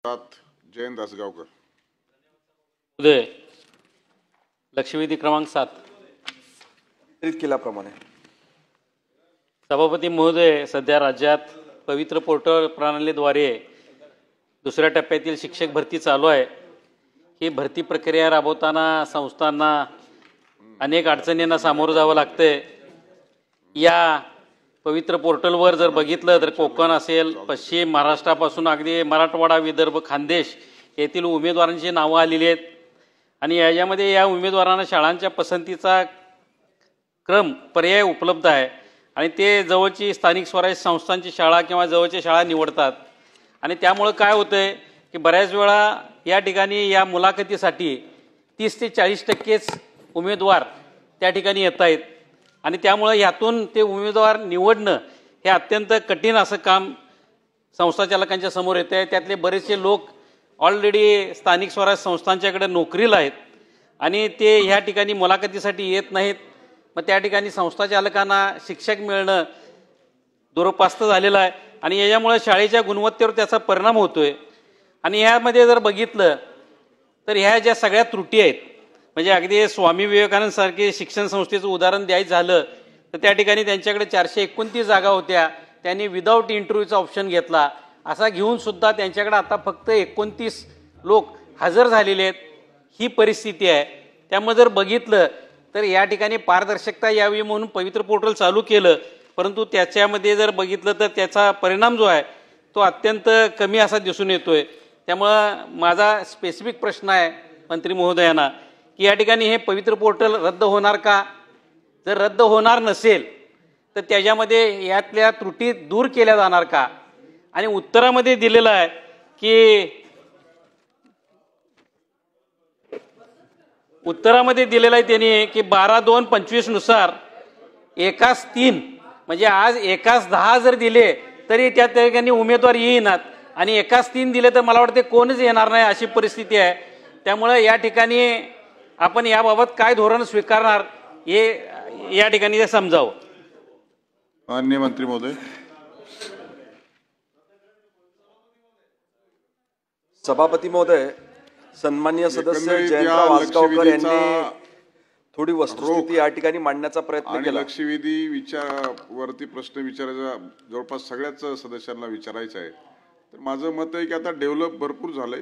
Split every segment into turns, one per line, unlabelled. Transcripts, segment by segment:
जयंत दासगावकर
उदय लक्षवेधी क्रमांक 7
केल्याप्रमाणे
सभापती महोदय, सध्या राज्यात पवित्र पोर्टल प्रणालीद्वारे दुसऱ्या टप्प्यातील शिक्षक भरती चालू आहे। ही भरती प्रक्रिया राबवताना संस्थांना अनेक अडचणींना सामोरं जावं लागतंय। या पवित्र पोर्टलवर जर बघितलं तर कोकण असेल, पश्चिम महाराष्ट्रापासून अगदी मराठवाडा, विदर्भ, खानदेश येथील उमेदवारांची नावं आलेली आहेत आणि याच्यामध्ये या उमेदवारांना शाळांच्या पसंतीचा क्रम पर्याय उपलब्ध आहे आणि ते जवळची स्थानिक स्वराज्य संस्थांची शाळा किंवा जवळच्या शाळा निवडतात आणि त्यामुळे काय होतंय की बऱ्याच वेळा या ठिकाणी या मुलाखतीसाठी 30 ते 40% उमेदवार त्या ठिकाणी येत आहेत आणि त्यामुळे यातून ते उमेदवार निवडणं हे अत्यंत कठीण असं काम संस्थाचालकांच्या समोर येतं आहे। त्यातले बरेचसे लोक ऑलरेडी स्थानिक स्वराज्य संस्थांच्याकडे नोकरीला आहेत आणि ते ह्या ठिकाणी मुलाखतीसाठी येत नाहीत। मग त्या ठिकाणी संस्थाचालकांना शिक्षक मिळणं दुरपास्त झालेलं आहे आणि याच्यामुळे शाळेच्या गुणवत्तेवर त्याचा परिणाम होतोय आणि यामध्ये जर बघितलं तर ह्या ज्या सगळ्या त्रुटी आहेत, म्हणजे अगदी स्वामी विवेकानंद सारखे शिक्षण संस्थेचं उदाहरण द्यायचं झालं तर त्या ठिकाणी त्यांच्याकडे 429 जागा होत्या, त्यांनी विदाऊट इंटरव्ह्यूचा ऑप्शन घेतला। असा घेऊन सुद्धा त्यांच्याकडे आता फक्त 29 लोक हजर झालेले आहेत। ही परिस्थिती आहे। त्यामुळे जर बघितलं तर या ठिकाणी पारदर्शकता यावी म्हणून पवित्र पोर्टल चालू केलं, परंतु त्याच्यामध्ये जर बघितलं तर त्याचा परिणाम जो आहे तो अत्यंत कमी असा दिसून येतोय। त्यामुळं माझा स्पेसिफिक प्रश्न आहे मंत्री महोदयांना की या ठिकाणी हे पवित्र पोर्टल रद्द होणार का? जर रद्द होणार नसेल तर त्याच्यामध्ये यातल्या त्रुटी दूर केल्या जाणार का? आणि उत्तरामध्ये दिलेलं आहे की त्यांनी की 12/2/25 नुसार 1:3 म्हणजे आज 1:10 जर दिले तरी त्या ठिकाणी उमेदवार येईनात आणि 1:3 दिले तर मला वाटते कोणच येणार नाही अशी परिस्थिती आहे। त्यामुळे या ठिकाणी आपण याबाबत काय धोरण स्वीकारणार हे या ठिकाणी ते समजावं।
माननीय मंत्री महोदय।
सभापती महोदय, सन्माननीय सदस्य जयंतराव वासगावकर यांनी थोडी वस्तुस्थिती या ठिकाणी मांडण्याचा प्रयत्न केला।
लक्षवेधी विचारावरती प्रश्न विचारायचा जवळपास सगळ्याच सदस्यांना विचारायचा आहे। तर माझं मत आहे की आता डेव्हलप भरपूर झालंय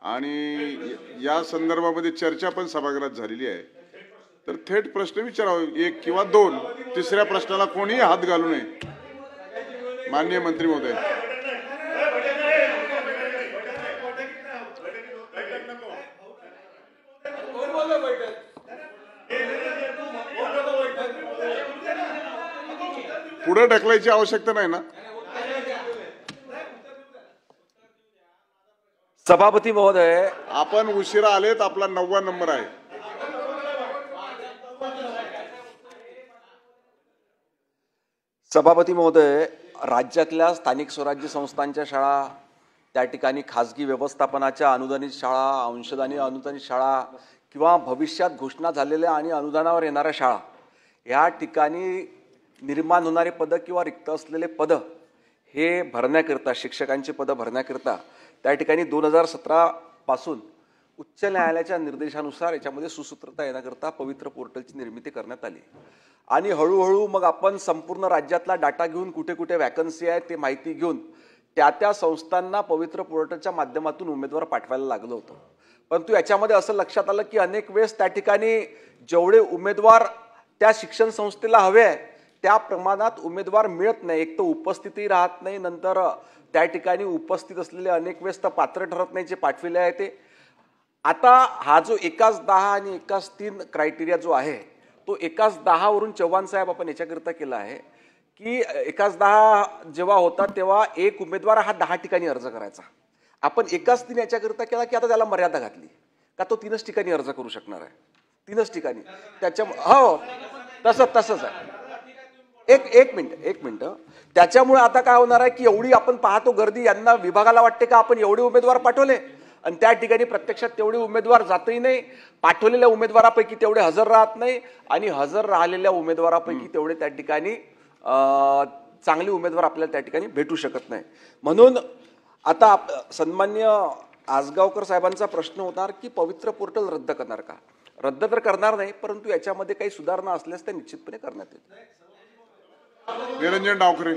आणि या संदर्भामध्ये चर्चा पण सभागृहात झालेली आहे। तर थेट प्रश्न विचारावे, 1 किंवा 2, तिसऱ्या प्रश्नाला कोणीही हात घालू नये। माननीय मंत्री महोदय। पुढे ढकलायची आवश्यकता नाही ना?
सभापती महोदय,
आपण उशिरा आलेत, आपला 9वा नंबर आहे।
सभापती महोदय, राज्यातल्या स्थानिक स्वराज्य संस्थांच्या शाळा, त्या ठिकाणी खासगी व्यवस्थापनाच्या अनुदानित शाळा, अंशदानी अनुदानित शाळा किंवा भविष्यात घोषणा झालेल्या आणि अनुदानावर येणाऱ्या शाळा, या ठिकाणी निर्माण होणारे पदं किंवा रिक्त असलेले पदं हे भरण्याकरिता, शिक्षकांची पदं भरण्याकरिता त्या ठिकाणी 2017 पासून उच्च न्यायालयाच्या निर्देशानुसार याच्यामध्ये सुसूत्रता येण्याकरता पवित्र पोर्टलची निर्मिती करण्यात आली आणि हळूहळू मग आपण संपूर्ण राज्यातला डाटा घेऊन कुठे कुठे वॅकन्सी आहे ते माहिती घेऊन त्या संस्थांना पवित्र पोर्टलच्या माध्यमातून उमेदवार पाठवायला लागलं होतं। परंतु याच्यामध्ये असं लक्षात आलं की अनेक वेळेस त्या ठिकाणी जेवढे उमेदवार त्या शिक्षण संस्थेला हवे आहे त्या प्रमाणात उमेदवार मिळत नाही। एक तर उपस्थिती राहत नाही, नंतर त्या ठिकाणी उपस्थित असलेले अनेक वेळेस तर पात्र ठरत नाही जे पाठविले आहे ते। आता हा जो 1:10 आणि 1:3 क्रायटेरिया जो आहे तो 1:10 वरून चव्हाण साहेब आपण याच्याकरिता केला आहे की 1:10 जेव्हा होता तेव्हा एक उमेदवार हा 10 ठिकाणी अर्ज करायचा। आपण 1:3 याच्याकरिता केला की आता त्याला मर्यादा घातली का तो 3च ठिकाणी अर्ज करू शकणार आहे, 3च ठिकाणी। त्याच्या हो तसंच आहे। एक मिनिट त्याच्यामुळे आता काय होणार आहे की एवढी आपण पाहतो गर्दी, यांना विभागाला वाटते का आपण एवढे उमेदवार पाठवले आणि त्या ठिकाणी प्रत्यक्षात तेवढे उमेदवार जातही नाही, पाठवलेल्या उमेदवारापैकी तेवढे हजर राहत नाही आणि हजर राहिलेल्या उमेदवारापैकी तेवढे त्या ठिकाणी चांगले उमेदवार आपल्याला त्या ठिकाणी भेटू शकत नाही। म्हणून आता सन्मान्य आसगावकर साहेबांचा प्रश्न होणार की पवित्र पोर्टल रद्द करणार का? रद्द तर करणार नाही, परंतु याच्यामध्ये काही सुधारणा असल्यास त्या निश्चितपणे करण्यात येतील.
निरंजन डावखरे.